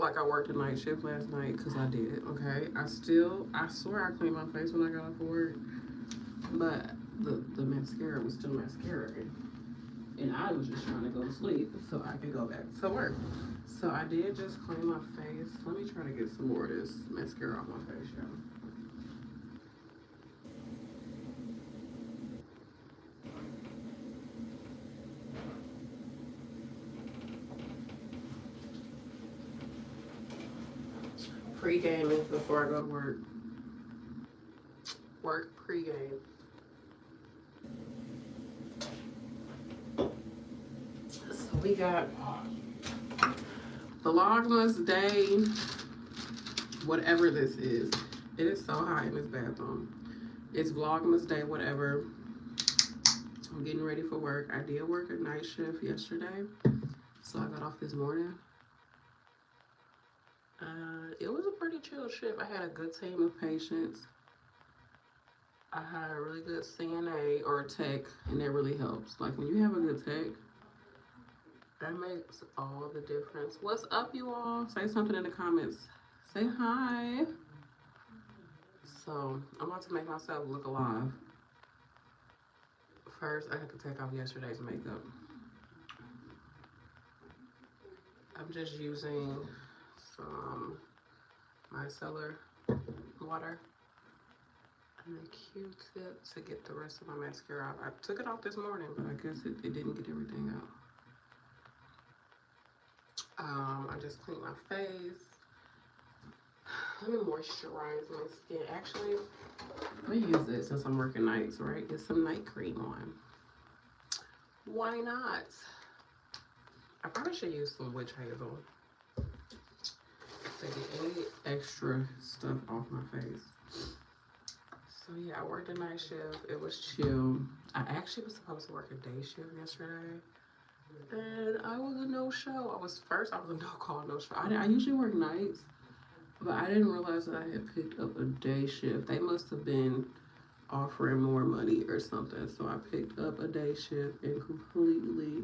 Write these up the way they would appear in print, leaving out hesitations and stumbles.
like I worked a night shift last night, because I did, okay? I swear I cleaned my face when I got off work, but the mascara was still mascara. And I was just trying to go to sleep so I could go back to work. So I did just clean my face. Let me try to get some more of this mascara off my face, y'all. Pre-gaming before I go to work. Work pre-game. So we got Vlogmas day, whatever this is. It is so hot in this bathroom. It's Vlogmas day, whatever. I'm getting ready for work. I did work a night shift yesterday, so I got off this morning. It was a pretty chill shift. I had a good team of patients. I had a really good CNA or a tech, and that really helps. Like, when you have a good tech, that makes all the difference. What's up, you all? Say something in the comments. Say hi. So, I'm about to make myself look alive. First, I had to take off yesterday's makeup. I'm just using some micellar water and a Q-tip to get the rest of my mascara out. I took it off this morning, but I guess it didn't get everything out. I just cleaned my face. Let me moisturize my skin. Actually, let me use it since I'm working nights, right? Get some night cream on. Why not? I probably should use some witch hazel to get any extra stuff off my face. So yeah, I worked a night shift. It was chill. I actually was supposed to work a day shift yesterday, and I was a no-show. I was a no-call, no-show. I usually work nights, but I didn't realize that I had picked up a day shift. They must have been offering more money or something. So I picked up a day shift and completely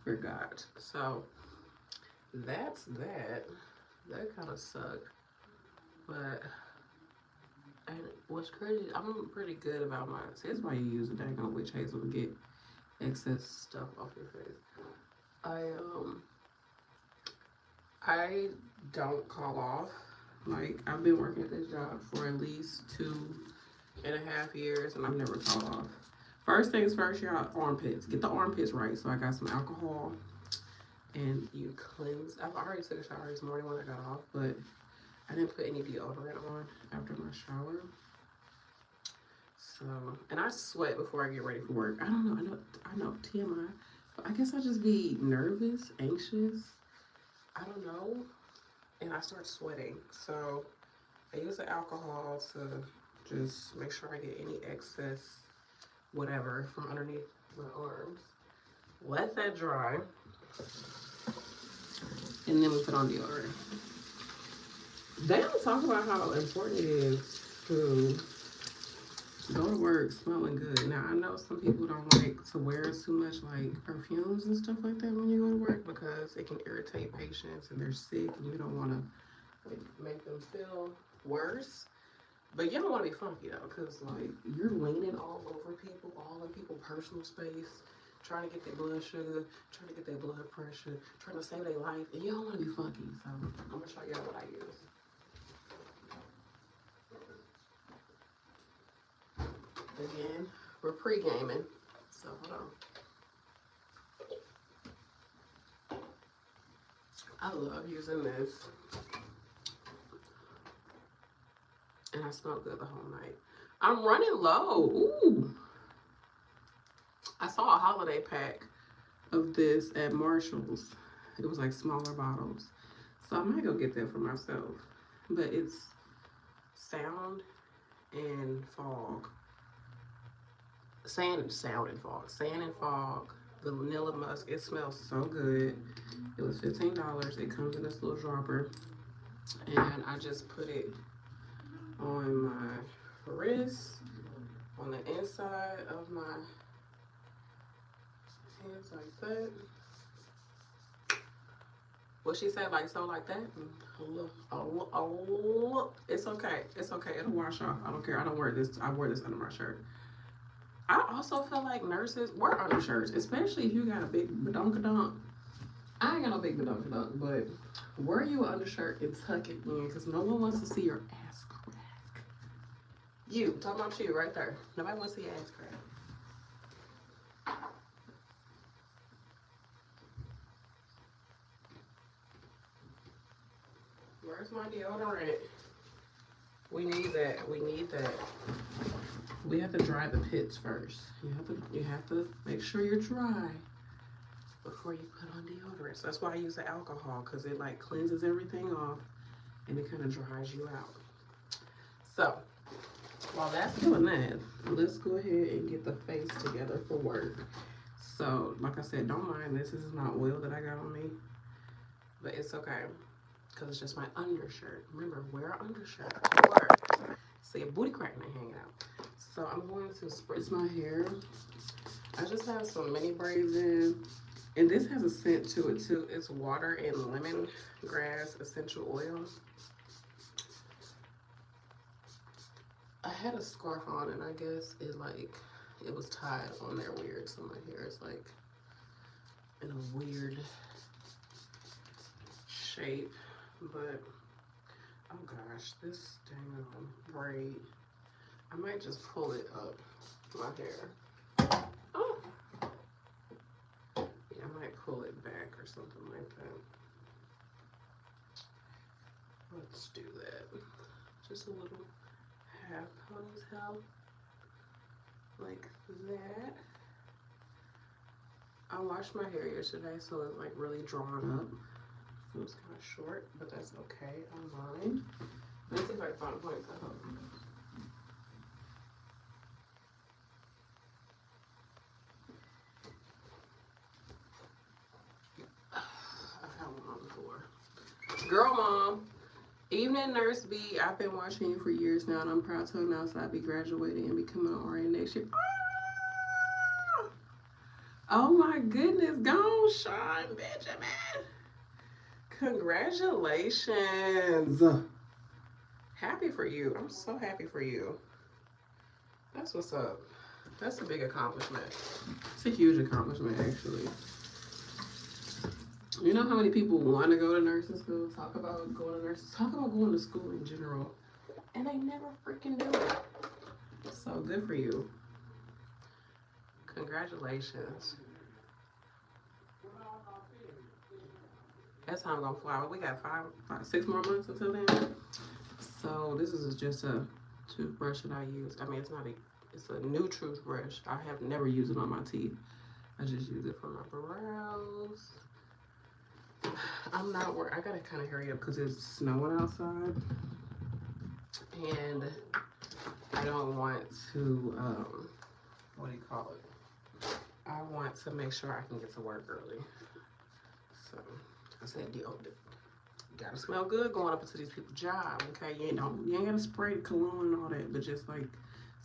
forgot. So that's that. That kind of sucked. But and what's crazy, I'm pretty good about mine. See, that's why you use a dang on witch hazel to get excess stuff off your face. I don't call off. Like, I've been working at this job for at least 2.5 years, and I've never called off. First things first, y'all, armpits. Get the armpits right. So I got some alcohol, and you cleanse. I've already took a shower this morning when I got off, but I didn't put any deodorant on after my shower. So, and I sweat before I get ready for work. I don't know. I know TMI, but I guess I just be nervous, anxious. I don't know. And I start sweating. So I use the alcohol to just make sure I get any excess whatever from underneath my arms. Let that dry. And then we put on deodorant. They don't talk about how important it is to go to work smelling good. Now, I know some people don't like to wear too much like perfumes and stuff like that when you go to work, because it can irritate patients and they're sick and you don't want to like make them feel worse. But you don't want to be funky though, because like you're leaning all over people, all in people's personal space, trying to get their blood sugar, trying to get their blood pressure, trying to save their life, and you don't want to be funky. So I'm gonna show y'all what I use. Again, we're pre-gaming, so hold on. I love using this, and I smell good the whole night. I'm running low. Ooh. I saw a holiday pack of this at Marshall's. It was like smaller bottles, so I might go get that for myself. But it's sound and fog. Sand and fog, the vanilla musk. It smells so good. It was $15. It comes in this little dropper, and I just put it on my wrist, on the inside of my hands like that. What she said, like so, like that. Oh, it's okay. It's okay. It'll wash off. I don't care. I don't wear this. I wear this under my shirt. I also feel like nurses wear undershirts, especially if you got a big badonkadonk. I ain't got no big badonkadonk, but wear you an undershirt and tuck it in, because no one wants to see your ass crack. You, talking about you right there. Nobody wants to see your ass crack. Where's my deodorant? We need that. We need that. We have to dry the pits first. You have to make sure you're dry before you put on deodorant. So that's why I use the alcohol, because it like cleanses everything off and it kind of dries you out. So while that's doing that, let's go ahead and get the face together for work. So like I said, don't mind this. This is not oil that I got on me, but it's okay, because it's just my undershirt. Remember, wear an undershirt to work. See, a booty crack ain't hanging out. So I'm going to spritz my hair. I just have some mini braids in. And this has a scent to it too. It's water and lemongrass essential oil. I had a scarf on and I guess it was tied on there weird. So my hair is like in a weird shape. But oh gosh, this dang braid. I might just pull it up my hair. Oh. Yeah, I might pull it back or something like that. Let's do that. Just a little half ponytail like that. I washed my hair yesterday, so it's like really drawn up. It was kind of short, but that's okay. I don't mind. Let's see if I can find a ponytail. Girl mom, evening nurse B, I've been watching you for years now, and I'm proud to announce that I'll be graduating and becoming an RN next year. Ah! Oh my goodness, gone Sean Benjamin. Congratulations. Happy for you. I'm so happy for you. That's what's up. That's a big accomplishment. It's a huge accomplishment, actually. You know how many people want to go to nursing school, talk about going to school in general, and they never freaking do it. So good for you. Congratulations. That time gonna fly. We got 6 more months until then. So this is just a toothbrush that I use. I mean, it's a new toothbrush. I have never used it on my teeth. I just use it for my brows. I'm not worried. I gotta kind of hurry up because it's snowing outside, and I don't want to what do you call it? I want to make sure I can get to work early. So I said, you gotta smell good going up into these people's job. Okay, you ain't gotta spray the cologne and all that, but just like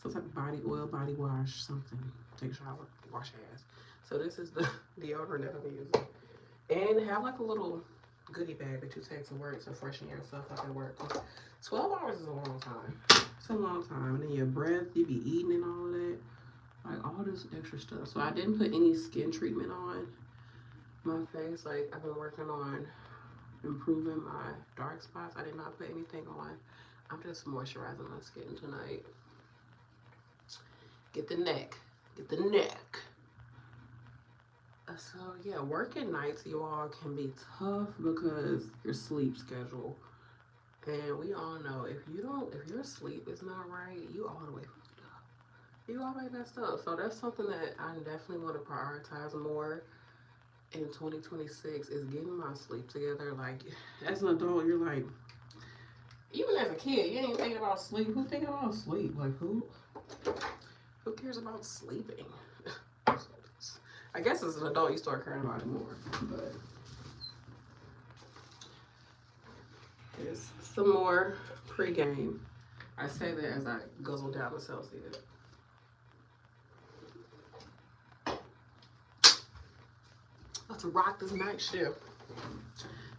some type of body oil, body wash, something. Take a shower, wash your ass. So this is the deodorant that I'm using. And have like a little goodie bag that you take to work to freshen yourself up at work. 12 hours is a long time. It's a long time. And then your breath, you be eating and all of that. Like all this extra stuff. So I didn't put any skin treatment on my face. Like I've been working on improving my dark spots. I did not put anything on. I'm just moisturizing my skin tonight. Get the neck. Get the neck. So yeah, working nights, you all, can be tough because your sleep schedule, and we all know if your sleep is not right, you all the way fucked up. You all the way messed up. So that's something that I definitely want to prioritize more in 2026 is getting my sleep together. Like as an adult, you're like, even as a kid, you ain't thinking about sleep. Who thinking about sleep? Like who cares about sleeping? I guess as an adult, you start caring about it more, but it's some more pregame. I say that as I guzzle down the Celsius. About to rock this night shift.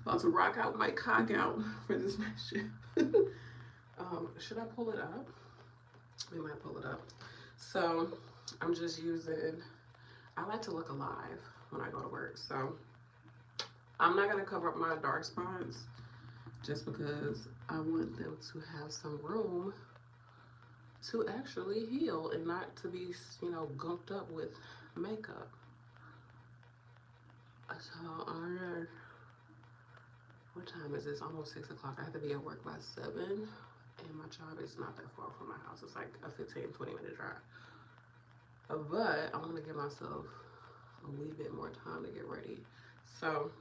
About to rock out my cock out for this next shift. Should I pull it up? We might pull it up. So I'm just using, I like to look alive when I go to work. So I'm not gonna cover up my dark spots just because I want them to have some room to actually heal and not to be, you know, gumped up with makeup. So, alright. What time is this? Almost 6 o'clock. I have to be at work by 7. And my job is not that far from my house. It's like a 15-20 minute drive. But I want to give myself a wee bit more time to get ready. So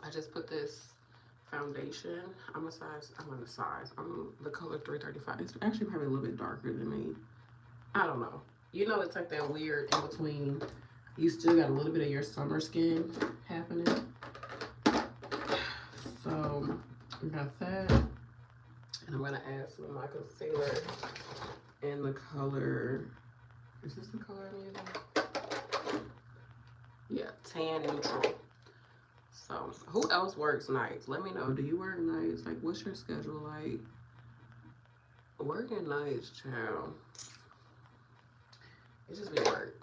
I just put this foundation. I'm the color 335. It's actually probably a little bit darker than me. I don't know. You know, it's like that weird in between. You still got a little bit of your summer skin happening. So we got that. And I'm gonna add some of my concealer in the color. Is this the color I'm using? Yeah, tan neutral. So who else works nights? Let me know. Do you work nights? Like, what's your schedule like? Working nights, child. It just be work.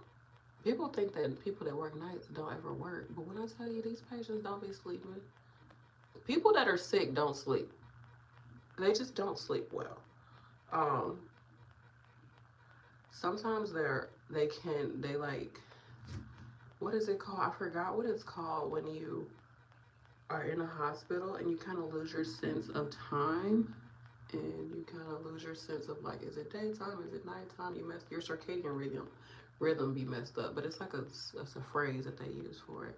People think that people that work nights don't ever work. But when I tell you these patients don't be sleeping, people that are sick don't sleep. They just don't sleep well. Sometimes they like, what is it called? I forgot what it's called when you are in a hospital and you kind of lose your sense of time and you kind of lose your sense of like, is it daytime? Is it nighttime? Your circadian rhythm be messed up. But it's like it's a phrase that they use for it.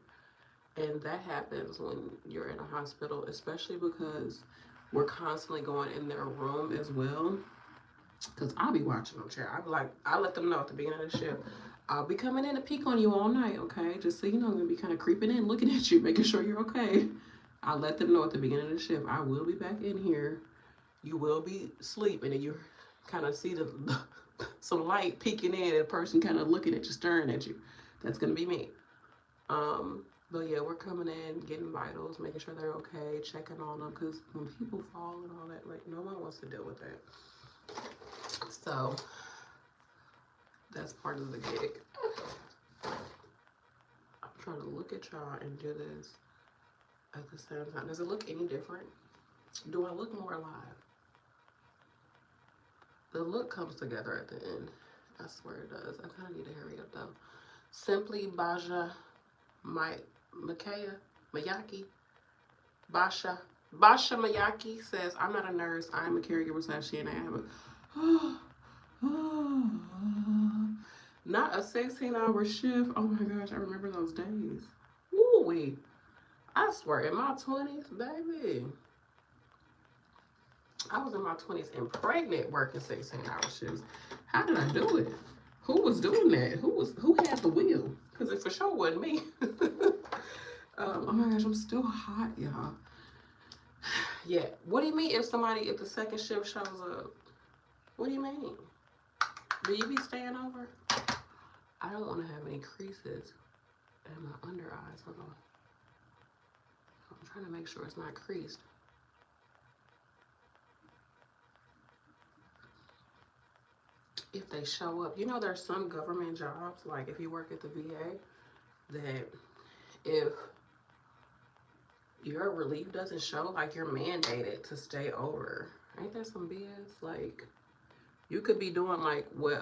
And that happens when you're in a hospital, especially because we're constantly going in their room as well. Because I'll be watching them, chair. I let them know at the beginning of the shift, I'll be coming in to peek on you all night, okay? Just so you know, I'm going to be kind of creeping in, looking at you, making sure you're okay. I'll let them know at the beginning of the shift, I will be back in here. You will be asleep, and then you kind of see some light peeking in and a person kind of looking at you, staring at you. That's going to be me. But yeah, we're coming in, getting vitals, making sure they're okay, checking on them, because when people fall and all that, like, no one wants to deal with that. So that's part of the gig. I'm trying to look at y'all and do this at the same time. Does it look any different? Do I look more alive? The look comes together at the end. I swear it does. I kind of need to hurry up though. Simply Baja Mayaki. Basha Mayaki says, I'm not a nurse. I am a caregiver / CNA. Not a 16-hour shift. Oh my gosh, I remember those days. Woo-wee. I swear, in my 20s, baby. I was in my 20s and pregnant working 16-hour shifts. How did I do it? Who was doing that? Who had the wheel? Because it for sure wasn't me. Oh my gosh, I'm still hot, y'all. Yeah. What do you mean if the second shift shows up? What do you mean? Do you be staying over? I don't want to have any creases in my under eyes. Hold on. I'm trying to make sure it's not creased. If they show up, you know, there's some government jobs, like if you work at the VA, that if your relief doesn't show, like you're mandated to stay over. Ain't that some BS? Like, you could be doing like what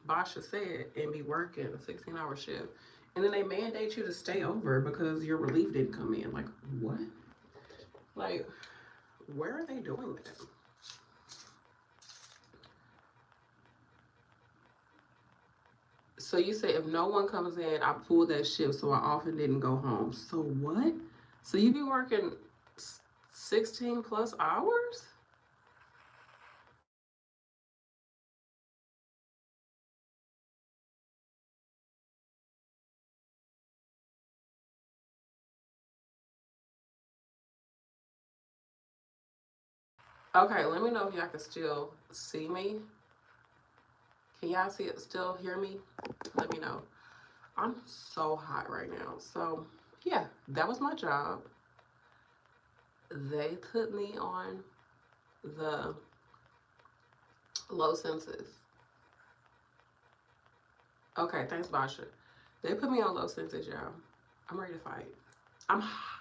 Basha said and be working a 16-hour shift, and then they mandate you to stay over because your relief didn't come in. Like, what? Like, where are they doing that? So you say if no one comes in, I pull that shift, so I often didn't go home. So what? So you be working 16 plus hours? Okay, let me know if y'all can still see me. Can y'all still hear me? Let me know. I'm so hot right now. So yeah, that was my job. they put me on the low census. Okay, thanks, Basha. They put me on low census, y'all. I'm ready to fight. I'm hot.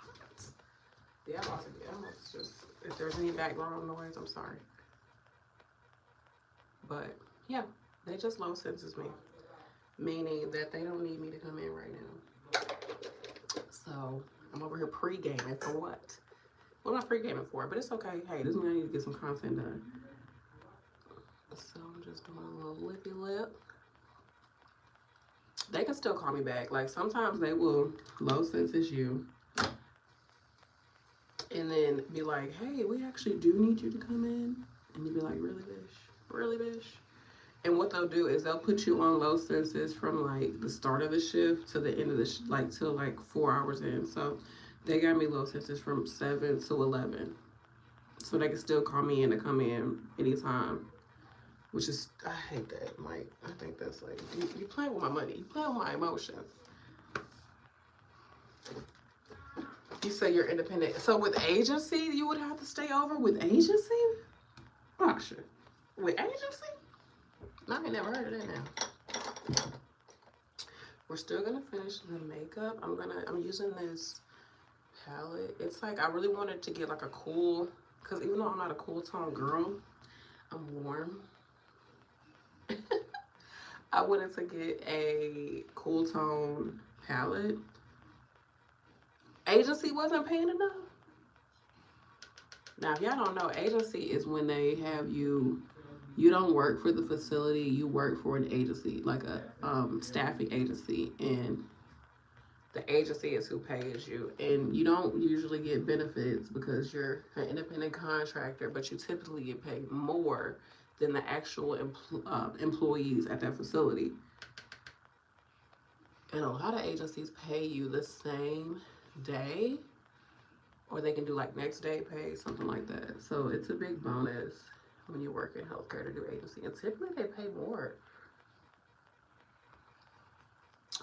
Yeah, I'm about to just, if there's any background noise, I'm sorry. But yeah, they just low census me, meaning that they don't need me to come in right now. So I'm over here pre-gaming for what? Well, not pre-gaming for it, but it's okay. Hey, this means I need to get some content done. So I'm just doing a little lippy lip. They can still call me back. Like sometimes they will low census you and then be like, hey, we actually do need you to come in. And you be like, really, bish? Really, bish? And what they'll do is they'll put you on low census from like the start of the shift to the end of the like till like 4 hours in. So they got me low census from 7 to 11. So they can still call me in to come in anytime. Which is, I hate that. Like, I think that's like, you playing with my money. You playing with my emotions. You say you're independent. So with agency, you would have to stay over with agency? Oh, sure. With agency? I ain't never heard of that now. We're still gonna finish the makeup. I'm using this palette. It's like, I really wanted to get like a cool, because even though I'm not a cool tone girl, I'm warm. I wanted to get a cool tone palette. Agency wasn't paying enough. Now, if y'all don't know, agency is when they have you don't work for the facility, you work for an agency, like a staffing agency, and the agency is who pays you. And you don't usually get benefits because you're an independent contractor, but you typically get paid more than the actual employees at that facility. And a lot of agencies pay you the same day, or they can do like next day pay, something like that. So it's a big bonus when you work in healthcare to do agency, and typically they pay more.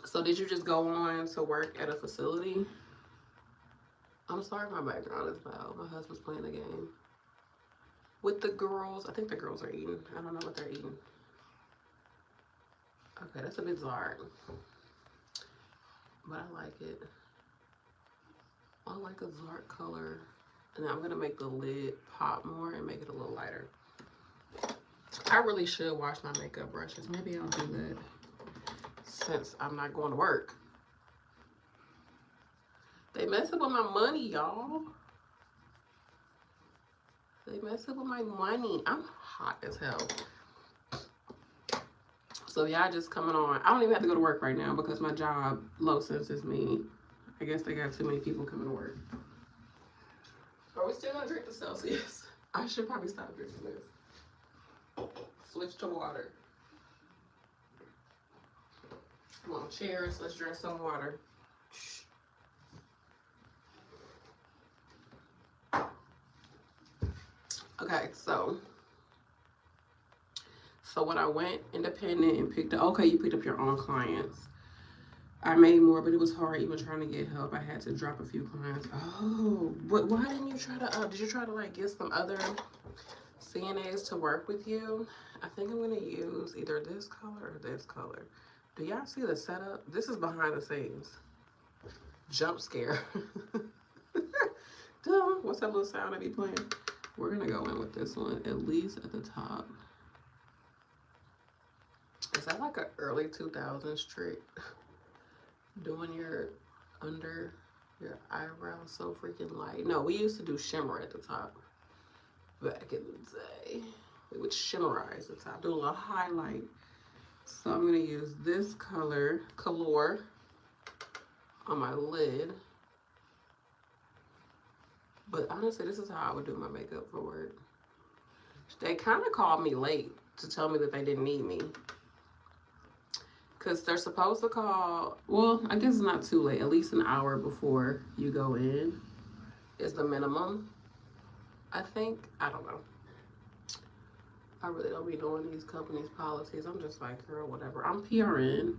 So did you just go on to work at a facility? I'm sorry, my background is loud. My husband's playing the game with the girls. I think the girls are eating. I don't know what they're eating. Okay, that's a bit Zard, but I like it. I like a Zard color. And I'm gonna make the lid pop more and make it a little lighter. I really should wash my makeup brushes. Maybe I'll do that since I'm not going to work. They messing with my money, y'all. They messing with my money. I'm hot as hell. So y'all just coming on. I don't even have to go to work right now because my job low census me. I guess they got too many people coming to work. Are we still gonna drink the Celsius? I should probably stop drinking this. Switch to water. Come on, cheers. Let's drink some water. Okay, so when I went independent and picked up, okay, you picked up your own clients. I made more, but it was hard even trying to get help. I had to drop a few clients. Oh, but why didn't you try to, did you try to like get some other CNAs to work with you? I think I'm gonna use either this color or this color. Do y'all see the setup? This is behind the scenes. Jump scare. Duh, what's that little sound I be playing? We're gonna go in with this one, at least at the top. Is that like an early 2000s trick? Doing your under your eyebrows so freaking light. No, we used to do shimmer at the top back in the day. We would shimmerize the top, do a little highlight. So I'm gonna use this color on my lid. But honestly, this is how I would do my makeup for work. They kind of called me late to tell me that they didn't need me. Because they're supposed to call, well, I guess it's not too late. At least an hour before you go in is the minimum. I think, I don't know. I really don't be knowing these companies' policies. I'm just like, girl, whatever. I'm PRN,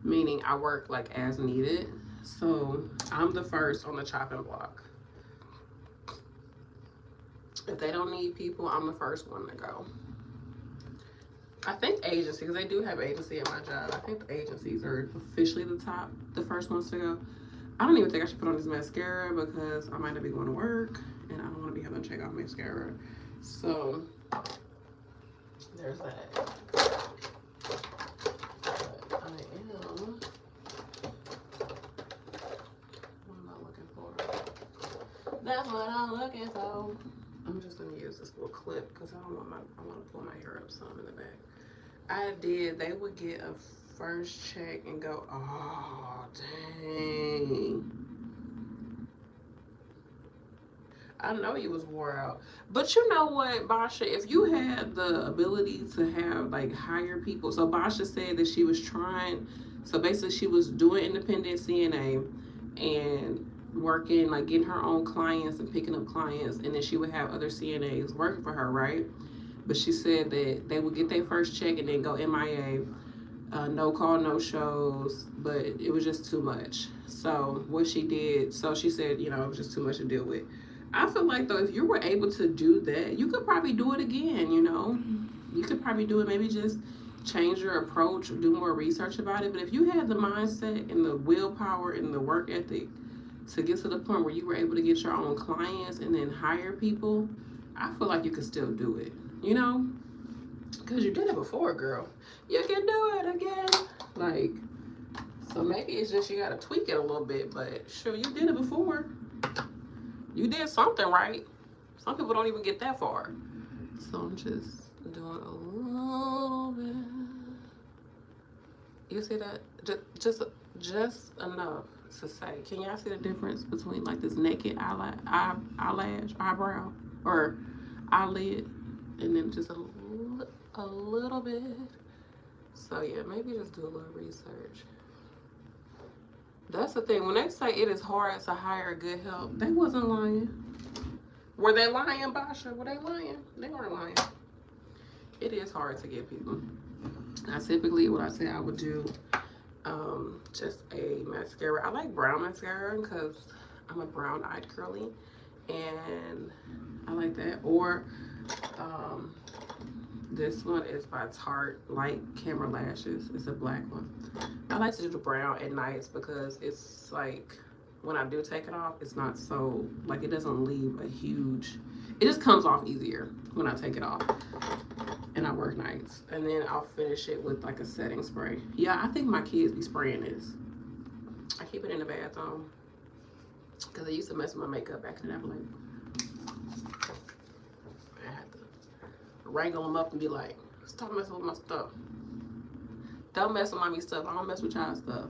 meaning I work like as needed. So I'm the first on the chopping block. If they don't need people, I'm the first one to go. I think agency, because they do have agency at my job. I think the agencies are officially the first ones to go. I don't even think I should put on this mascara because I might not be going to work and I don't want to be having to take off mascara. So there's that. But I am. What am I looking for? That's what I'm looking for. I'm just gonna use this little clip because I want to pull my hair up some in the back. They would get a first check and go, oh dang. I know you was wore out. But you know what, Basha, if you had the ability to have like hire people, so Basha said that she was trying, so basically she was doing independent CNA and working, like getting her own clients and picking up clients, and then she would have other CNAs working for her, right? But she said that they would get their first check and then go MIA, no call, no shows, but it was just too much. So what she did, so she said, you know, it was just too much to deal with. I feel like though, if you were able to do that, you could probably do it again, you know? You could probably do it, maybe just change your approach, do more research about it. But if you had the mindset and the willpower and the work ethic to get to the point where you were able to get your own clients and then hire people, I feel like you could still do it, you know? Because you did it before, girl. You can do it again. Like, so maybe it's just you got to tweak it a little bit, but sure, you did it before. You did something right. Some people don't even get that far. So I'm just doing a little bit. You see that? Just enough to say. Can y'all see the difference between like this naked eyebrow, or eyelid, and then just a little bit? So yeah, maybe just do a little research. That's the thing. When they say it is hard to hire good help, they wasn't lying. Were they lying, Basha? Were they lying? They weren't lying. It is hard to get people. I typically, what I say I would do, just a mascara. I like brown mascara because I'm a brown-eyed curly, and I like that. Or this one is by Tarte Light Camera Lashes. It's a black one. I like to do the brown at nights because it's like, when I do take it off, it's not so, like, it doesn't leave a huge, it just comes off easier when I take it off and I work nights. And then I'll finish it with like a setting spray. Yeah, I think my kids be spraying this. I keep it in the bathroom because they used to mess with my makeup back in the day. Like, I had to wrangle them up and be like, stop messing with my stuff. Don't mess with mommy stuff. I don't mess with y'all stuff.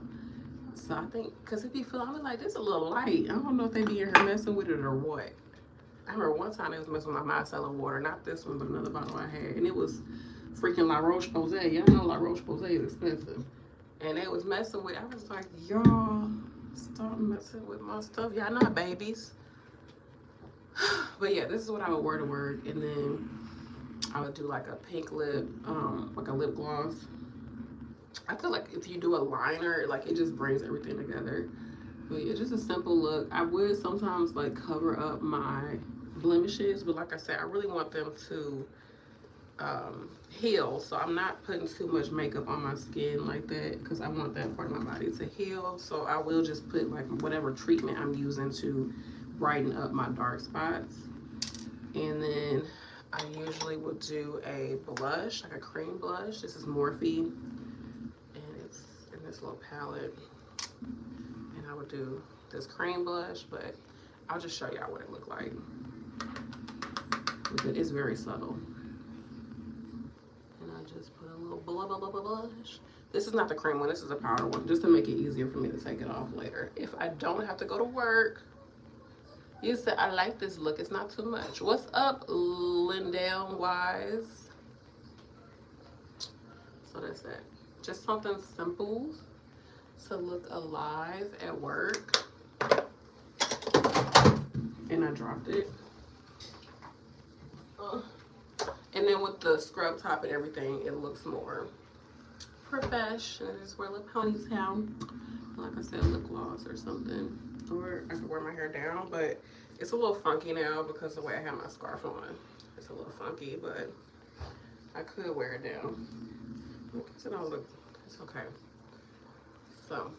So I think, because if you feel, I'm like, this is a little light. I don't know if they be in here messing with it or what. I remember one time they was messing with my micellar water. Not this one, but another bottle I had. And it was freaking La Roche-Posay. Y'all know La Roche-Posay is expensive. And they was messing with it. I was like, y'all, stop messing with my stuff. Y'all not babies. But yeah, this is what I would wear to work. And then I would do like a pink lip, like a lip gloss. I feel like if you do a liner, like it just brings everything together. But yeah, just a simple look. I would sometimes like cover up my blemishes, but like I said, I really want them to heal. So I'm not putting too much makeup on my skin like that because I want that part of my body to heal. So I will just put like whatever treatment I'm using to brighten up my dark spots. And then I usually would do a blush, like a cream blush. This is Morphe. This little palette, and I would do this cream blush, but I'll just show y'all what it looked like. It's very subtle. And I just put a little blush. This is not the cream one, this is a powder one, just to make it easier for me to take it off later. If I don't have to go to work. You said I like this look, it's not too much. What's up, Lindell Wise? So that's that. Just something simple to look alive at work. And I dropped it. And then with the scrub top and everything, it looks more professional. Just wear a little ponytail. Like I said, lip gloss or something. Or I could wear my hair down, but It's a little funky now because of the way I have my scarf on. It's a little funky, but I could wear it down. I guess it don't look, it's okay. So,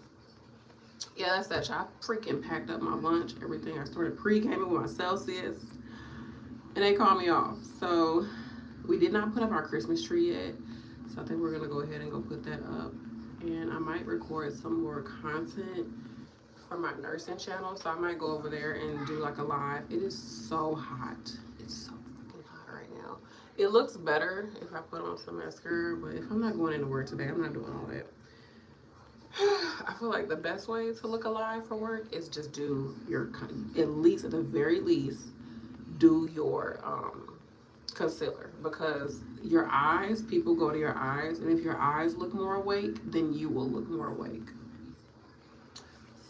yeah, that's that. I freaking packed up my lunch, everything. I started pre-gaming with my Celsius, and they called me off. So, we did not put up our Christmas tree yet. So, I think we're going to go ahead and go put that up. And I might record some more content for my nursing channel. So, I might go over there and do like a live. It is so hot. It's so fucking hot right now. It looks better if I put on some mascara, but if I'm not going into work today, I'm not doing all that. I feel like the best way to look alive for work is just do your, at least at the very least, do your concealer, because your eyes, people go to your eyes, and if your eyes look more awake, then you will look more awake.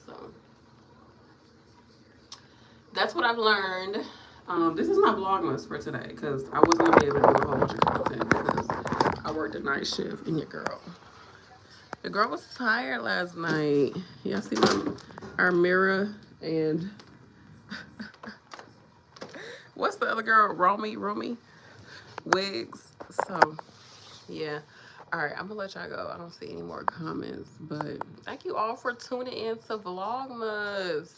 So that's what I've learned. This is my Vlogmas for today, because I wasn't gonna be able to do a whole bunch of content because I worked a night shift. And your girl, the girl was tired last night. Y'all see our mirror and what's the other girl? Romy wigs. So yeah. All right, I'm gonna let y'all go. I don't see any more comments, but thank you all for tuning in to Vlogmas.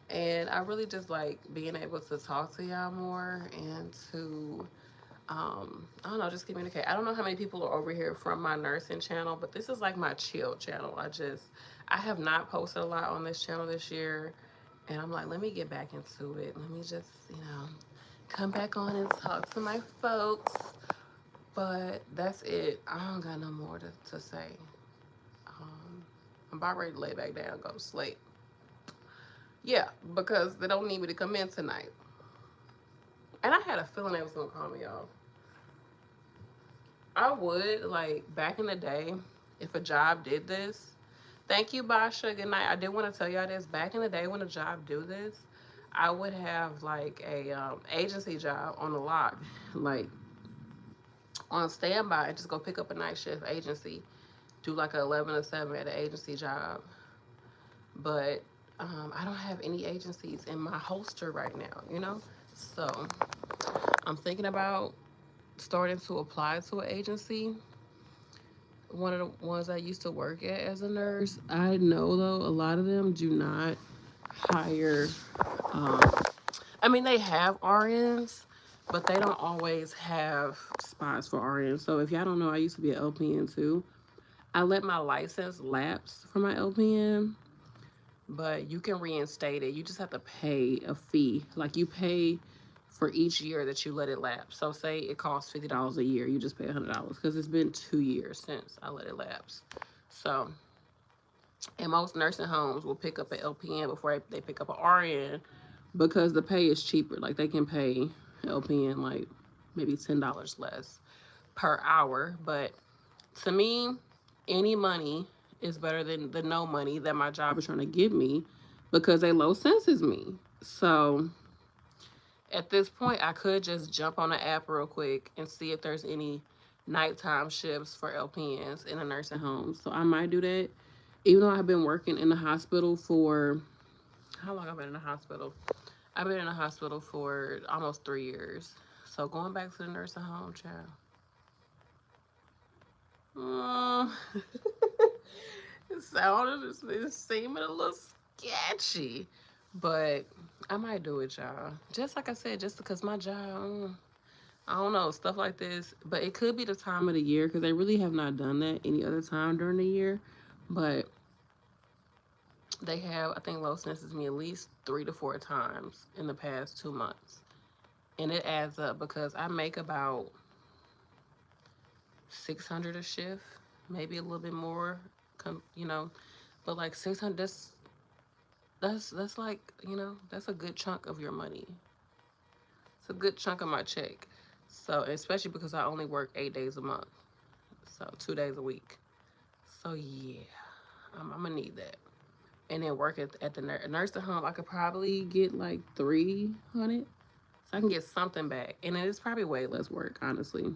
And I really just like being able to talk to y'all more and to I don't know, just communicate. I don't know how many people are over here from my nursing channel, but this is like my chill channel. I have not posted a lot on this channel this year, and I'm like, let me get back into it. Let me just, come back on and talk to my folks. But that's it. I don't got no more to say. I'm about ready to lay back down, go to sleep. Yeah, because they don't need me to come in tonight. And I had a feeling they was gonna call me off. I would, like, back in the day, if a job did this. Thank you, Basha. Good night. I did want to tell y'all this. Back in the day when a job do this, I would have, like, a agency job on the lock. Like, on standby, and just go pick up a night shift agency. Do, like, a 11 to 7 at an agency job. But I don't have any agencies in my holster right now, So, I'm thinking about starting to apply to an agency. One of the ones I used to work at as a nurse. I know, though, a lot of them do not hire, they have RNs, but they don't always have spots for RNs. So if y'all don't know, I used to be an LPN too. I let my license lapse for my LPN, but you can reinstate it. You just have to pay a fee. Like, you pay for each year that you let it lapse. So say it costs $50 a year, you just pay $100 because it's been 2 years since I let it lapse. So, and most nursing homes will pick up an LPN before they pick up an RN because the pay is cheaper. Like, they can pay LPN like maybe $10 less per hour. But to me, any money is better than the no money that my job is trying to give me because they low census me. So at this point, I could just jump on the app real quick and see if there's any nighttime shifts for LPNs in a nursing home. So I might do that. Even though I've been working in the hospital for, how long I've been in the hospital? I've been in the hospital for almost 3 years. So going back to the nursing home, child. It's seeming a little sketchy. But I might do it, y'all. Just like I said, just because my job, I don't know, stuff like this. But it could be the time of the year because they really have not done that any other time during the year. But they have, I think, low census me at least 3 to 4 times in the past 2 months. And it adds up because I make about $600 a shift, maybe a little bit more, but like 600, that's like, that's a good chunk of your money. It's a good chunk of my check. So, especially because I only work 8 days a month, so 2 days a week. So yeah, I'm gonna need that. And then work at the nursing home, I could probably get like 300, so I can get something back. And it's probably way less work, honestly.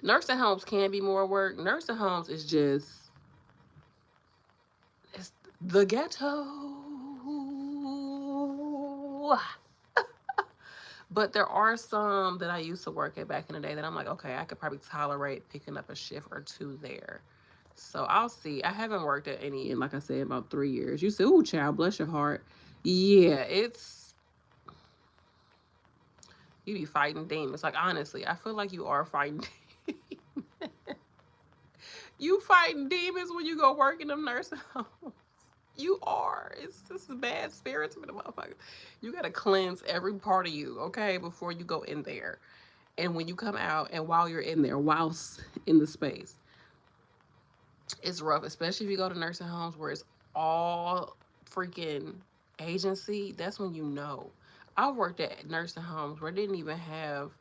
Nursing homes can be more work. Nursing homes is just, it's the ghetto. But there are some that I used to work at back in the day that I'm like, okay, I could probably tolerate picking up a shift or two there. So I'll see. I haven't worked at any in, like I said, about 3 years. You say, "Ooh, child, bless your heart." Yeah, it's you be fighting demons. Like honestly, I feel like you are fighting. You fighting demons when you go work in them nursing homes. You are. It's just bad spirits with the motherfucker. You gotta cleanse every part of you, okay, before you go in there. And when you come out, and while you're in there, whilst in the space, it's rough, especially if you go to nursing homes where it's all freaking agency. That's when you know. I worked at nursing homes where they didn't even have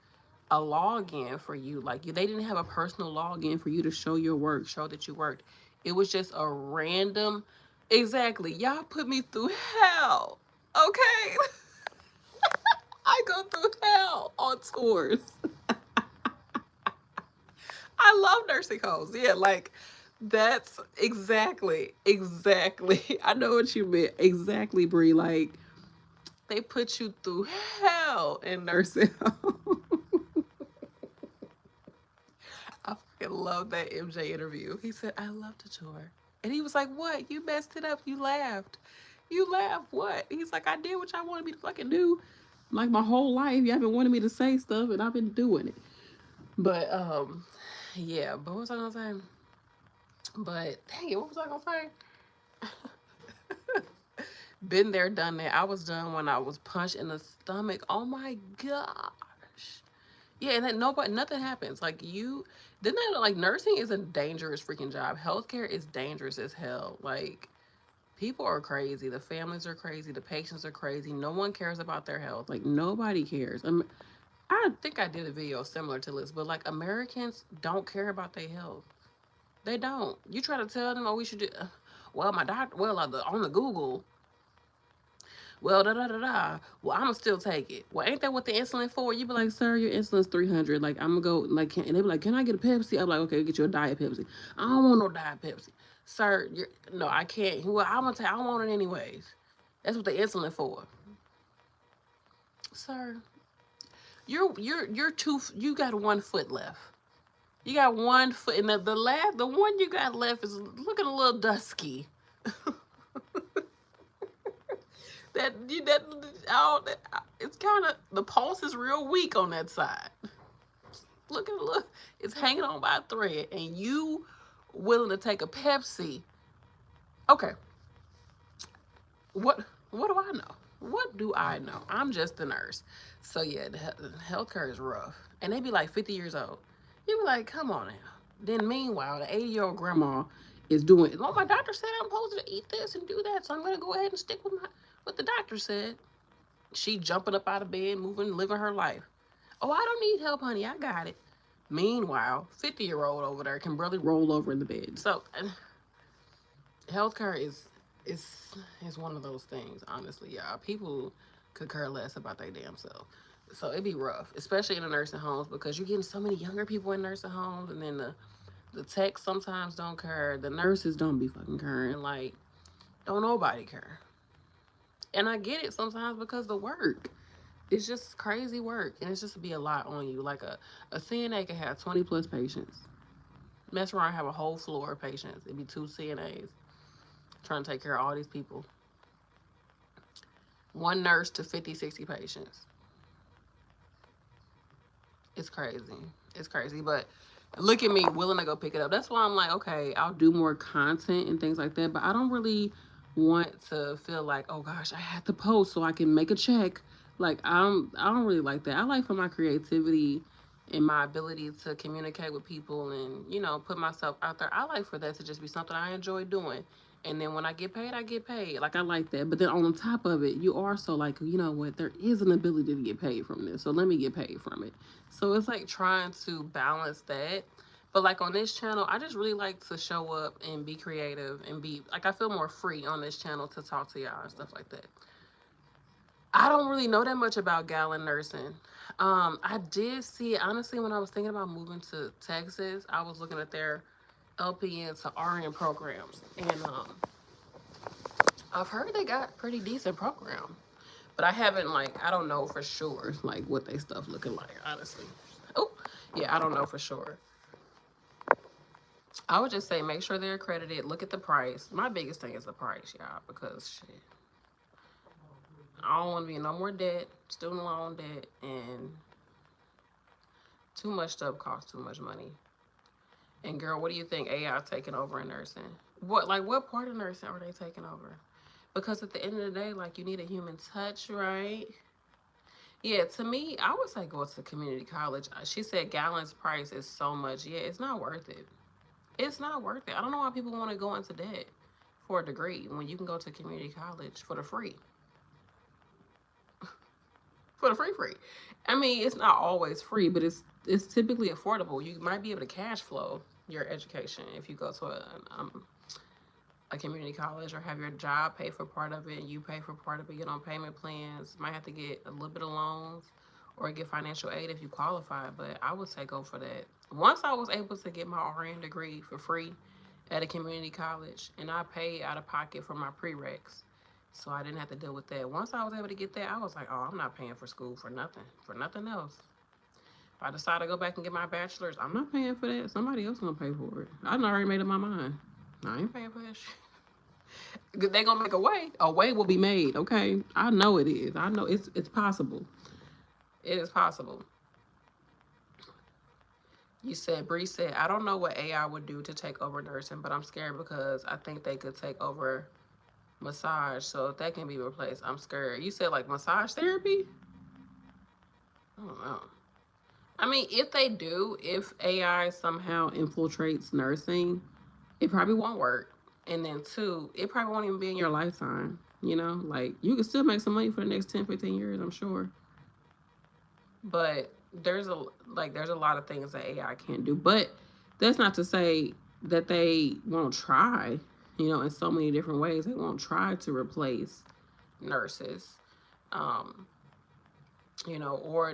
a login for you. Like they didn't have a personal login for you to show your work, show that you worked. It was just a random. Exactly. Y'all put me through hell. Okay. I go through hell on tours. I love nursing homes. Yeah, like that's exactly. I know what you meant. Exactly, Brie. Like they put you through hell in nursing homes. I fucking love that MJ interview. He said, I love the tour. And he was like, what? You messed it up. You laughed. You laughed. What? He's like, I did what y'all wanted me to fucking do. Like my whole life, y'all been wanting me to say stuff and I've been doing it. But yeah, but what was I gonna say? But dang it, what was I gonna say? Been there, done that. I was done when I was punched in the stomach. Oh my gosh. Yeah, and then nothing happens. Like didn't that like nursing is a dangerous freaking job. Healthcare is dangerous as hell. Like people are crazy. The families are crazy. The patients are crazy. No one cares about their health. Like nobody cares. I think I did a video similar to this, but like Americans don't care about their health. They don't. You try to tell them, oh, we should do. Well, my doctor. Well, on the Google. Well, da da da da. Well, I'ma still take it. Well, ain't that what the insulin for? You be like, sir, your insulin's 300. Like, I'm gonna go. Like, and they be like, can I get a Pepsi? I'm like, okay, get you a Diet Pepsi. I don't want no Diet Pepsi, sir. No, I can't. Well, I'm gonna tell. I want it anyways. That's what the insulin for, sir. You're two. You got 1 foot left. You got 1 foot, and the one you got left is looking a little dusky. that oh, it's kind of the pulse is real weak on that side. Look, it's hanging on by a thread, and you willing to take a Pepsi? Okay, what do I know? What do I know? I'm just a nurse, so yeah, the healthcare is rough, and they be like 50 years old. You be like, come on now. Then meanwhile, the 80-year-old grandma is doing. Oh, my doctor said I'm supposed to eat this and do that, so I'm gonna go ahead and stick with what the doctor said. She jumping up out of bed, moving, living her life. Oh, I don't need help, honey. I got it. Meanwhile, 50-year-old over there can barely roll over in the bed. So, healthcare is one of those things. Honestly, y'all, people could care less about their damn self. So it'd be rough, especially in the nursing homes because you're getting so many younger people in nursing homes, and then the techs sometimes don't care. The nurses don't be fucking caring. Like, don't nobody care. And I get it sometimes because the work. It's just crazy work. And it's just be a lot on you. Like a CNA can have 20 plus patients. Mess around, have a whole floor of patients. It'd be 2 CNAs trying to take care of all these people. One nurse to 50, 60 patients. It's crazy. It's crazy. But look at me willing to go pick it up. That's why I'm like, okay, I'll do more content and things like that. But I don't really want to feel like, oh gosh, I have to post so I can make a check. Like I don't really like that. I like for my creativity and my ability to communicate with people and, put myself out there. I like for that to just be something I enjoy doing. And then when I get paid, I get paid. Like I like that. But then on top of it, you are so like, you know what, there is an ability to get paid from this. So let me get paid from it. So it's like trying to balance that. But like on this channel, I just really like to show up and be creative and be like, I feel more free on this channel to talk to y'all and stuff like that. I don't really know that much about gallon nursing. I did see, honestly, when I was thinking about moving to Texas, I was looking at their LPN to RN programs. And I've heard they got pretty decent program. But I haven't, like, I don't know for sure, like, what they stuff looking like, honestly. Oh, yeah, I don't know for sure. I would just say make sure they're accredited. Look at the price. My biggest thing is the price, y'all, because shit, I don't want to be in no more debt, student loan debt, and too much stuff costs too much money. And girl, what do you think AI taking over in nursing? What part of nursing are they taking over? Because at the end of the day, like, you need a human touch, right? Yeah, to me, I would say go to community college. She said gallon's price is so much. Yeah, it's not worth it. It's not worth it. I don't know why people want to go into debt for a degree when you can go to community college for the free. For the free. I mean, it's not always free, but it's typically affordable. You might be able to cash flow your education if you go to a community college or have your job pay for part of it and you pay for part of it. Get on payment plans. Might have to get a little bit of loans or get financial aid if you qualify. But I would say go for that. Once I was able to get my RN degree for free at a community college, and I paid out of pocket for my prereqs, so I didn't have to deal with that. Once I was able to get that, I was like, oh, I'm not paying for school for nothing else. If I decide to go back and get my bachelor's, I'm not paying for that. Somebody else gonna pay for it. I already made up my mind. I ain't paying for that shit. They gonna make a way. A way will be made. Okay, I know it is. I know it's possible. It is possible. You said, Bree said, I don't know what AI would do to take over nursing, but I'm scared because I think they could take over massage. So if that can be replaced, I'm scared. You said like massage therapy? I don't know. I mean, if they do, if AI somehow infiltrates nursing, it probably won't work. And then two, it probably won't even be in your lifetime. You know, like you can still make some money for the next 10, 15 years, I'm sure. But there's a lot of things that AI can't do. But that's not to say that they won't try, you know, in so many different ways. They won't try to replace nurses. You know, or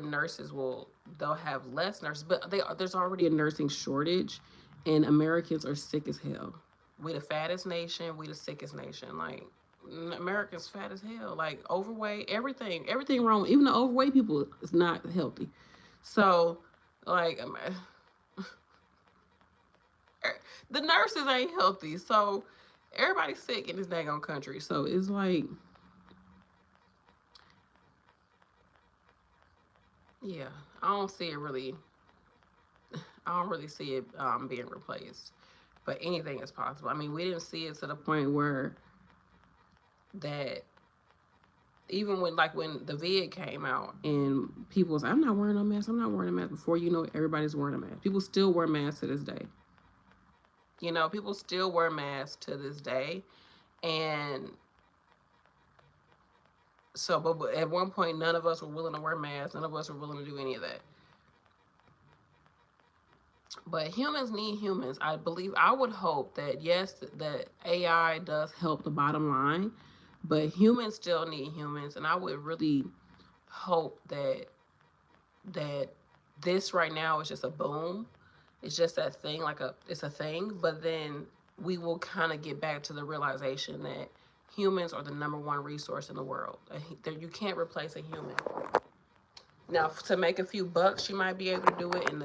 they'll have less nurses, but there's already a nursing shortage, and Americans are sick as hell. We the fattest nation, we the sickest nation. Like, Americans fat as hell, like overweight, everything wrong. Even the overweight people is not healthy. So, like, the nurses ain't healthy. So, everybody's sick in this daggone country. So it's like, yeah, I don't really see it being replaced. But anything is possible. I mean, we didn't see it to the point where that even when the vid came out and people was like, I'm not wearing no mask, before you know it, everybody's wearing a mask. People still wear masks to this day. You know, people still wear masks to this day. And so, but at one point, none of us were willing to wear masks. None of us were willing to do any of that. But humans need humans. I would hope that, yes, that AI does help the bottom line, but humans still need humans. And I would really hope that this right now is just a boom. It's just that thing, it's a thing. But then we will kind of get back to the realization that humans are the #1 resource in the world. You can't replace a human. Now, to make a few bucks, you might be able to do it, and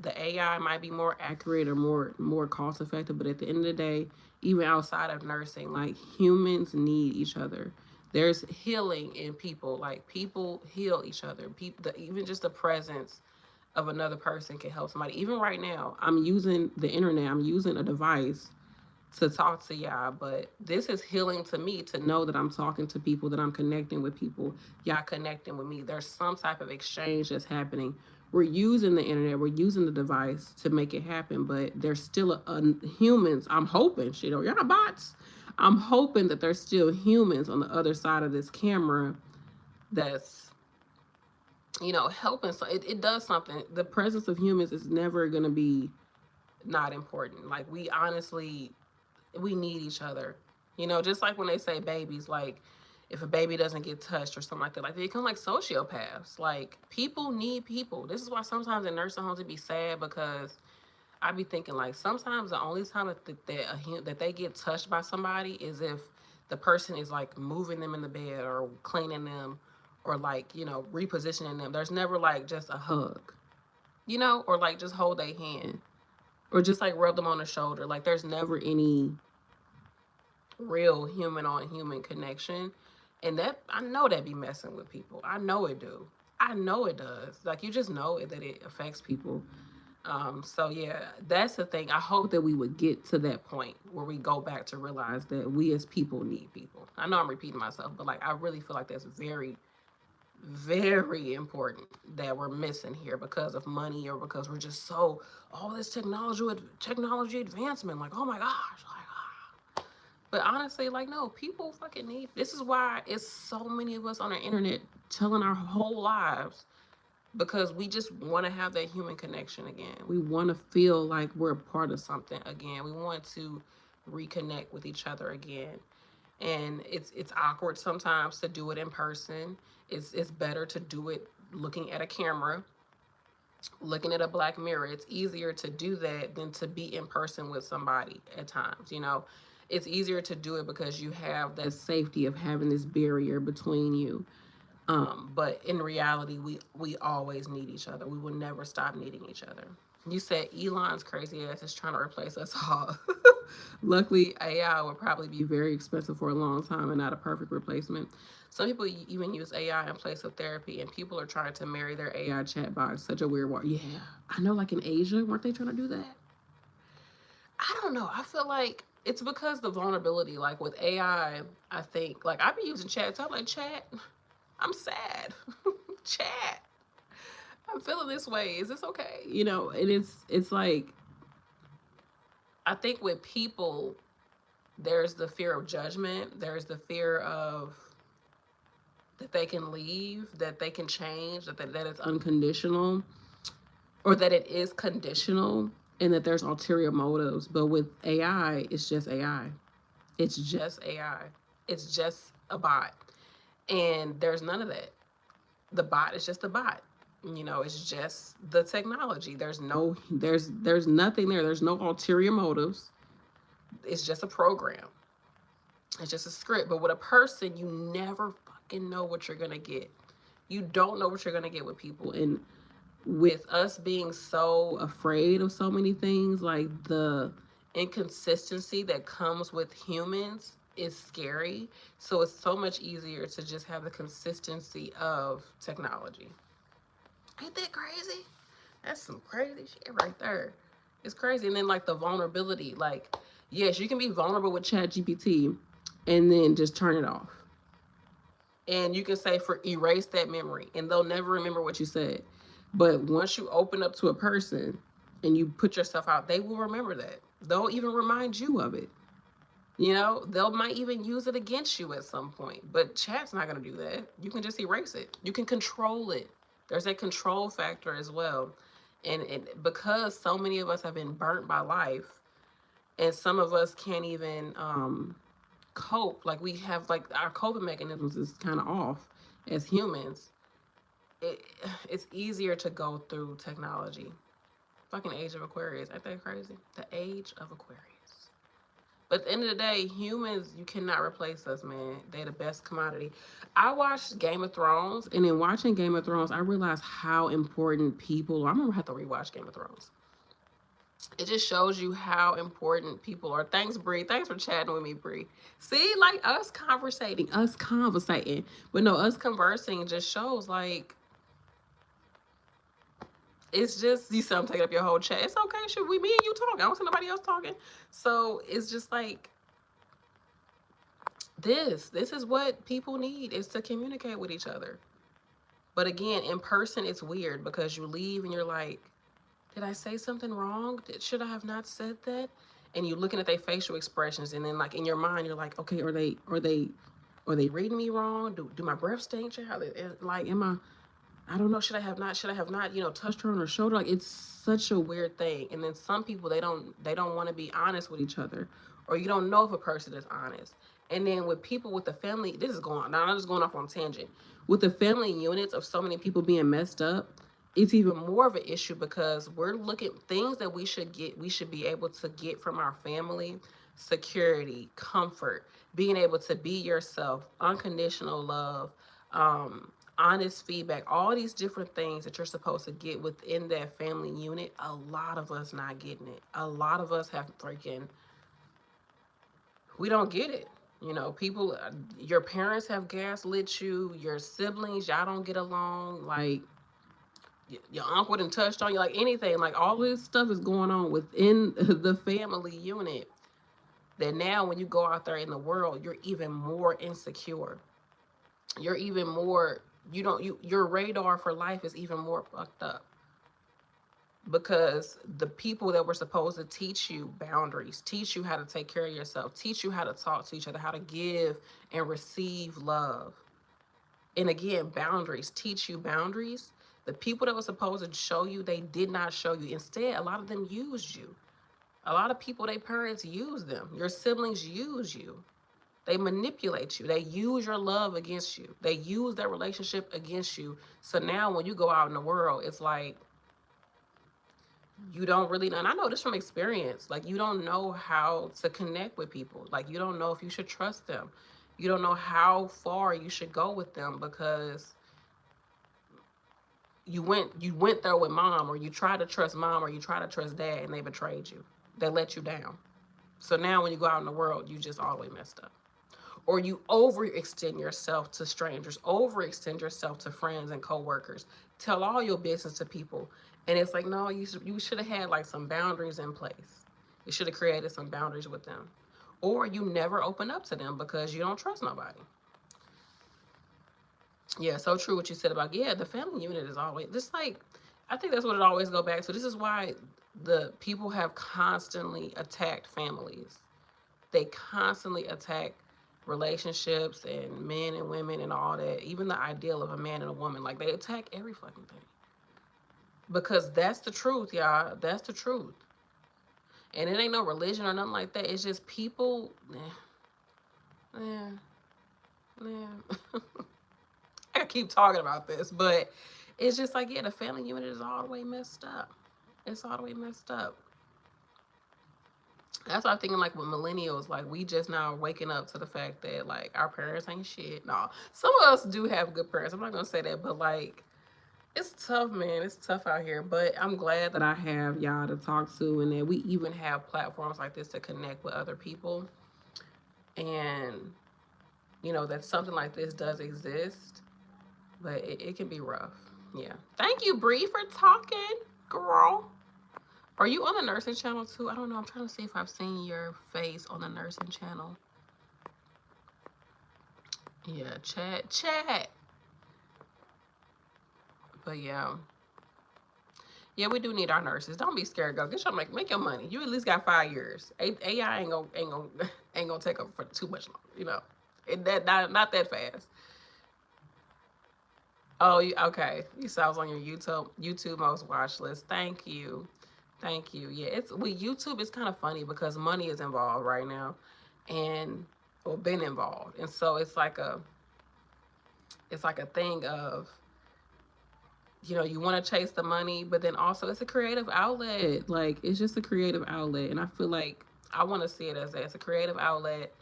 the AI might be more accurate or more cost effective. But at the end of the day, even outside of nursing, like, humans need each other. There's healing in people. Like, people heal each other. Even just the presence of another person can help somebody. Even right now, I'm using the internet. I'm using a device to talk to y'all, but this is healing to me to know that I'm talking to people, that I'm connecting with people, y'all connecting with me. There's some type of exchange that's happening. We're using the internet, we're using the device to make it happen, but there's still humans. I'm hoping, y'all bots. I'm hoping that there's still humans on the other side of this camera that's, helping. So it does something. The presence of humans is never going to be not important. Like, we need each other. Just like when they say babies, like, if a baby doesn't get touched or something like that, like, they become like sociopaths. Like, people need people. This is why sometimes in nursing homes it be sad, because I be thinking, like, sometimes the only time that they get touched by somebody is if the person is like moving them in the bed or cleaning them or like, you know, repositioning them. There's never like just a hug, you know, or like just hold their hand or just like rub them on the shoulder. Like there's never any real human on human connection. And that, I know that be messing with people. I know it do. I know it does. Like you just know it, that it affects people. So yeah, that's the thing. I hope that we would get to that point where we go back to realize that we as people need people. I know I'm repeating myself, but like I really feel like that's very, very important that we're missing here because of money or because we're just so all this technology advancement. Like oh my gosh, like but honestly, like, no, people fucking need. This is why it's so many of us on the internet telling our whole lives because we just want to have that human connection again. We want to feel like we're a part of something again. We want to reconnect with each other again. And it's awkward sometimes to do it in person. It's better to do it looking at a camera, looking at a black mirror. It's easier to do that than to be in person with somebody at times, you know. It's easier to do it because you have that safety of having this barrier between you. But in reality, we always need each other. We will never stop needing each other. You said Elon's crazy ass is trying to replace us all. Luckily, AI will probably be very expensive for a long time and not a perfect replacement. Some people even use AI in place of therapy, and people are trying to marry their AI chatbot. Such a weird one. Yeah, I know. Like in Asia, weren't they trying to do that? I don't know. I feel like it's because the vulnerability. Like with I think like I've been using chat. So I'm like, chat. I'm sad. Chat. I'm feeling this way. Is this okay? You know, and it's like I think with people, there's the fear of judgment. There's the fear of that they can leave, that they can change, that it's unconditional, or that it is conditional, and that there's ulterior motives. But with AI, it's just AI. It's just AI. It's just a bot, and there's none of that. The bot is just a bot. You know, it's just the technology. There's nothing there. There's no ulterior motives. It's just a program. It's just a script. But with a person, you never fucking know what you're gonna get. You don't know what you're gonna get with people. And with us being so afraid of so many things, like the inconsistency that comes with humans is scary. So it's so much easier to just have the consistency of technology. Ain't that crazy? That's some crazy shit right there. It's crazy. And then like the vulnerability, like, yes, you can be vulnerable with ChatGPT and then just turn it off. And you can say for erase that memory and they'll never remember what you said. But once you open up to a person and you put yourself out, they will remember that. They'll even remind you of it. You know, they might even use it against you at some point. But chat's not going to do that. You can just erase it. You can control it. There's a control factor as well. And because so many of us have been burnt by life, and some of us can't even cope, like we have like our coping mechanisms is kind of off as humans, it's easier to go through technology. Fucking age of Aquarius. Ain't that crazy? The age of Aquarius. But at the end of the day, humans, you cannot replace us, man. They're the best commodity. I watched Game of Thrones, and in watching Game of Thrones, I realized how important people are. I remember I had to rewatch Game of Thrones. It just shows you how important people are. Thanks, Bree. Thanks for chatting with me, Bree. See, like us conversating. But no, us conversing just shows like it's just you see I'm taking up your whole chat. It's okay, should we me and you talking? I don't see nobody else talking. So it's just like this is what people need, is to communicate with each other. But again, in person it's weird because you leave and you're like, did I say something wrong? Should I have not said that? And you're looking at their facial expressions, and then like in your mind you're like, okay, are they reading me wrong? Do my breath stink? Like, I don't know, should I have not, you know, touched her on her shoulder? Like, it's such a weird thing. And then some people, they don't want to be honest with each other, or you don't know if a person is honest. And then with people with the family, this is going on. Now I'm just going off on tangent. With the family units of so many people being messed up, it's even more of an issue because we're looking things that we should be able to get from our family: security, comfort, being able to be yourself, unconditional love, honest feedback, all these different things that you're supposed to get within that family unit. A lot of us not getting it. A lot of us have freaking, we don't get it. You know, people, your parents have gaslit you, your siblings, y'all don't get along. Like, your uncle done touched on you, like anything. Like, all this stuff is going on within the family unit that now when you go out there in the world, you're even more insecure. You're even more, your radar for life is even more fucked up, because the people that were supposed to teach you boundaries, teach you how to take care of yourself, teach you how to talk to each other, how to give and receive love, and again, boundaries, teach you boundaries. The people that were supposed to show you, they did not show you. Instead, a lot of them used you. A lot of people, their parents use them. Your siblings use you. They manipulate you. They use your love against you. They use their relationship against you. So now when you go out in the world, it's like you don't really know. And I know this from experience. Like, you don't know how to connect with people. Like, you don't know if you should trust them. You don't know how far you should go with them, because you went there with mom, or you try to trust mom, or you try to trust dad, and they betrayed you. They let you down. So now when you go out in the world, you just all the way messed up. Or you overextend yourself to strangers, overextend yourself to friends and coworkers. Tell all your business to people. And it's like, no, you should have had like some boundaries in place. You should have created some boundaries with them. Or you never open up to them because you don't trust nobody. Yeah, so true what you said about, yeah, the family unit is always just like, I think that's what it always go back to. This is why the people have constantly attacked families. They constantly attack relationships and men and women and all that. Even the ideal of a man and a woman, like, they attack every fucking thing. Because that's the truth, y'all. That's the truth. And it ain't no religion or nothing like that. It's just people. I keep talking about this, but it's just like, yeah, the family unit is all the way messed up. It's all the way messed up. That's what I'm thinking, like, with millennials, like, we just now waking up to the fact that, like, our parents ain't shit. No, some of us do have good parents. I'm not going to say that, but, like, it's tough, man. It's tough out here. But I'm glad that I have y'all to talk to, and that we even have platforms like this to connect with other people. And, you know, that something like this does exist, but it can be rough. Yeah. Thank you, Bree, for talking, girl. Are you on the nursing channel too? I don't know. I'm trying to see if I've seen your face on the nursing channel. Yeah, chat. But yeah. Yeah, we do need our nurses. Don't be scared, girl. Get your make your money. You at least got 5 years. AI ain't gonna take up for too much long, you know. Not that fast. Oh, okay. You saw I was on your YouTube most watch list. Thank you. Thank you. Yeah, it's with YouTube, it's kind of funny because money is involved right now, and or been involved, and so it's like a thing of, you know, you want to chase the money, but then also it's a creative outlet. Like, it's just a creative outlet, and I feel like I want to see it as that. It's a creative outlet,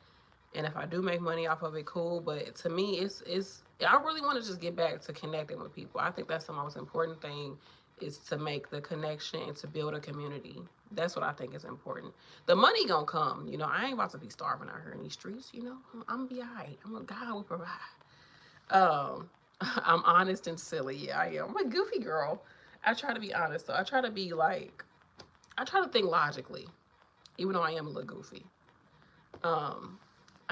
and if I do make money off of it, cool. But to me, it's I really want to just get back to connecting with people. I think that's the most important thing, is to make the connection and to build a community. That's what I think is important. The money gonna come. You know, I ain't about to be starving out here in these streets. You know, I'm gonna be all right. God will provide. I'm honest and silly. Yeah, I am. I'm a goofy girl. I try to be honest though. I try to be like, I try to think logically, even though I am a little goofy.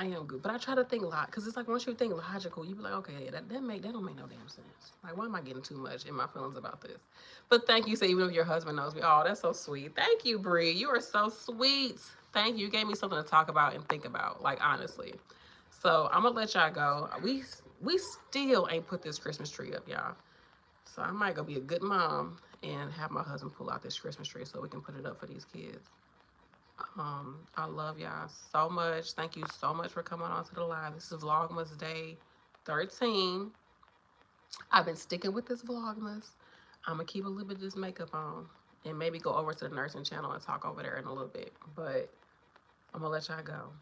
I am good, but I try to think a lot, because it's like, once you think logical, you be like, okay, that don't make no damn sense. Like, why am I getting too much in my feelings about this? But thank you. So even if your husband knows me, oh, that's so sweet. Thank you, Bree. You are so sweet. Thank you. You gave me something to talk about and think about, like, honestly. So I'm gonna let y'all go. We still ain't put this Christmas tree up, y'all. So I might go be a good mom and have my husband pull out this Christmas tree so we can put it up for these kids. I love y'all so much. Thank you so much for coming on to the live. This is Vlogmas Day 13. I've been sticking with this Vlogmas. I'm going to keep a little bit of this makeup on and maybe go over to the nursing channel and talk over there in a little bit. But I'm going to let y'all go.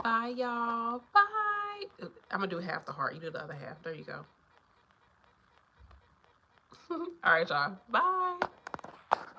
Bye, y'all. Bye. I'm going to do half the heart. You do the other half. There you go. All right, y'all. Bye.